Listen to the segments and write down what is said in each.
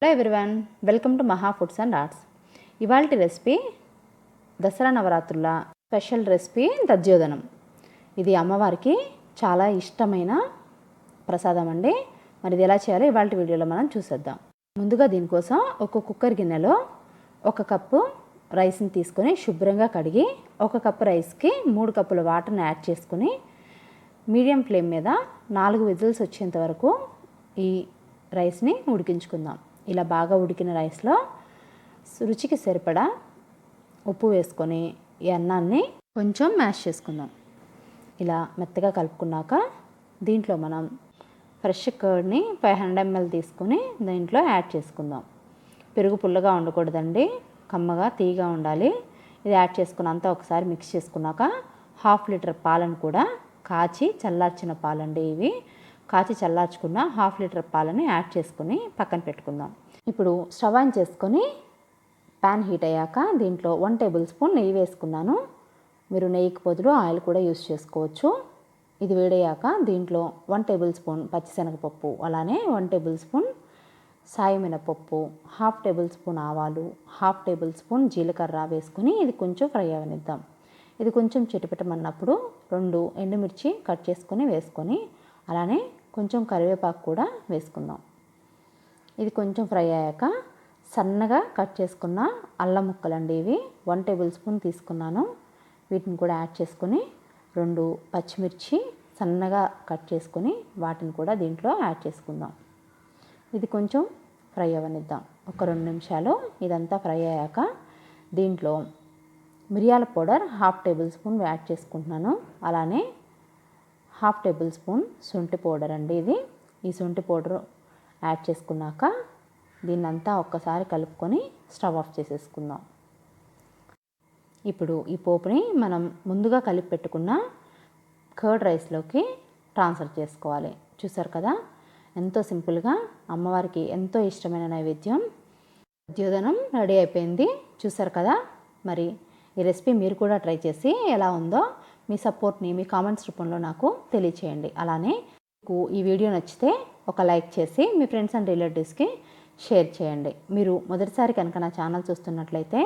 Hello everyone, welcome to మహా foods and arts. ఇవాల్టి recipe Dasara నవరాత్రుల స్పెషల్ రెసిపీ దధ్యోదనం. ఇది అమ్మవారికి చాలా ఇష్టమైన ప్రసాదం అండి. మరి ఇది ఎలా చేయాలో ఇవాల్టి వీడియోలో మనం చూసేద్దాం. ముందుగా దీనికోసం ఒక కుక్కర్ గిన్నెలో 1 కప్పు రైస్ని తీసుకొని శుభ్రంగా కడిగి 1 కప్పు రైస్కి 3 కప్పుల వాటర్ని యాడ్ చేసుకుని మీడియం ఫ్లేమ్ మీద 4 విజిల్స్ వచ్చేంత వరకు ఈ రైస్ని ఉడికించుకుందాం. ఇలా బాగా ఉడికిన రైస్లో రుచికి సరిపడా ఉప్పు వేసుకొని ఈ అన్నాన్ని కొంచెం మ్యాష్ చేసుకుందాం. ఇలా మెత్తగా కలుపుకున్నాక దీంట్లో మనం ఫ్రెష్ కర్డ్ని 500 ml తీసుకొని దీంట్లో యాడ్ చేసుకుందాం. పెరుగు పుల్లగా ఉండకూడదండి, కమ్మగా తీగా ఉండాలి. ఇది యాడ్ చేసుకుని అంతా ఒకసారి మిక్స్ చేసుకున్నాక 1/2 లీటర్ పాలను కూడా కాచి చల్లార్చిన పాలండి ఇవి కాచి చల్లార్చుకున్న 1/2 లీటర్ పాలని యాడ్ చేసుకుని పక్కన పెట్టుకుందాం. ఇప్పుడు స్టవ్ ఆన్ చేసుకొని ప్యాన్ హీట్ అయ్యాక దీంట్లో 1 టేబుల్ స్పూన్ నెయ్యి వేసుకున్నాను. మీరు నెయ్యికి బదులు ఆయిల్ కూడా యూస్ చేసుకోవచ్చు. ఇది వేడయ్యాక దీంట్లో 1 టేబుల్ స్పూన్ పచ్చిశనగపప్పు, అలానే 1 టేబుల్ స్పూన్ సాయి మినపప్పు, 1/2 టేబుల్ స్పూన్ ఆవాలు, 1/2 టేబుల్ స్పూన్ జీలకర్ర వేసుకుని ఇది కొంచెం ఫ్రై అవనిద్దాం. ఇది కొంచెం చిటపటమన్నప్పుడు 2 ఎండుమిర్చి కట్ చేసుకొని వేసుకొని అలానే కొంచెం కరివేపాకు కూడా వేసుకుందాం. ఇది కొంచెం ఫ్రై అయ్యాక సన్నగా కట్ చేసుకున్న అల్లం ముక్కలండి ఇవి 1 టేబుల్ స్పూన్ తీసుకున్నాను. వీటిని కూడా యాడ్ చేసుకొని 2 పచ్చిమిర్చి సన్నగా కట్ చేసుకొని వాటిని కూడా దీంట్లో యాడ్ చేసుకుందాం. ఇది కొంచెం ఫ్రై అవ్వనిద్దాం. ఒక 2 నిమిషాలు ఇదంతా ఫ్రై అయ్యాక దీంట్లో మిరియాల పౌడర్ 1/2 టేబుల్ స్పూన్ యాడ్ చేసుకుంటున్నాను. అలానే 1/2 టేబుల్ స్పూన్ శొంఠి పౌడర్ అండి ఇది. ఈ శొంఠి పౌడర్ యాడ్ చేసుకున్నాక దీన్నంతా ఒక్కసారి కలుపుకొని స్టవ్ ఆఫ్ చేసేసుకుందాం. ఇప్పుడు ఈ పోపుని మనం ముందుగా కలిపి పెట్టుకున్న కర్డ్ రైస్లోకి ట్రాన్స్ఫర్ చేసుకోవాలి. చూసారు కదా, ఎంతో సింపుల్గా అమ్మవారికి ఎంతో ఇష్టమైన నైవేద్యం దధ్యోదనం రెడీ అయిపోయింది. చూసారు కదా, మరి ఈ రెసిపీ మీరు కూడా ట్రై చేసి ఎలా ఉందో మీ సపోర్ట్ని మీ కామెంట్స్ రూపంలో నాకు తెలియచేయండి. అలానే మీకు ఈ వీడియో నచ్చితే ఒక లైక్ చేసి మీ ఫ్రెండ్స్ అండ్ రిలేటివ్స్కి షేర్ చేయండి. మీరు మొదటిసారి కనుక నా ఛానల్ చూస్తున్నట్లయితే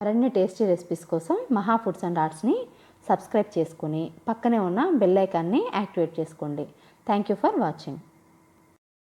మరిన్ని టేస్టీ రెసిపీస్ కోసం మహా ఫుడ్స్ అండ్ ఆర్ట్స్ని సబ్స్క్రైబ్ చేసుకుని పక్కనే ఉన్న బెల్ ఐకాన్ని యాక్టివేట్ చేసుకోండి. Thank you for watching.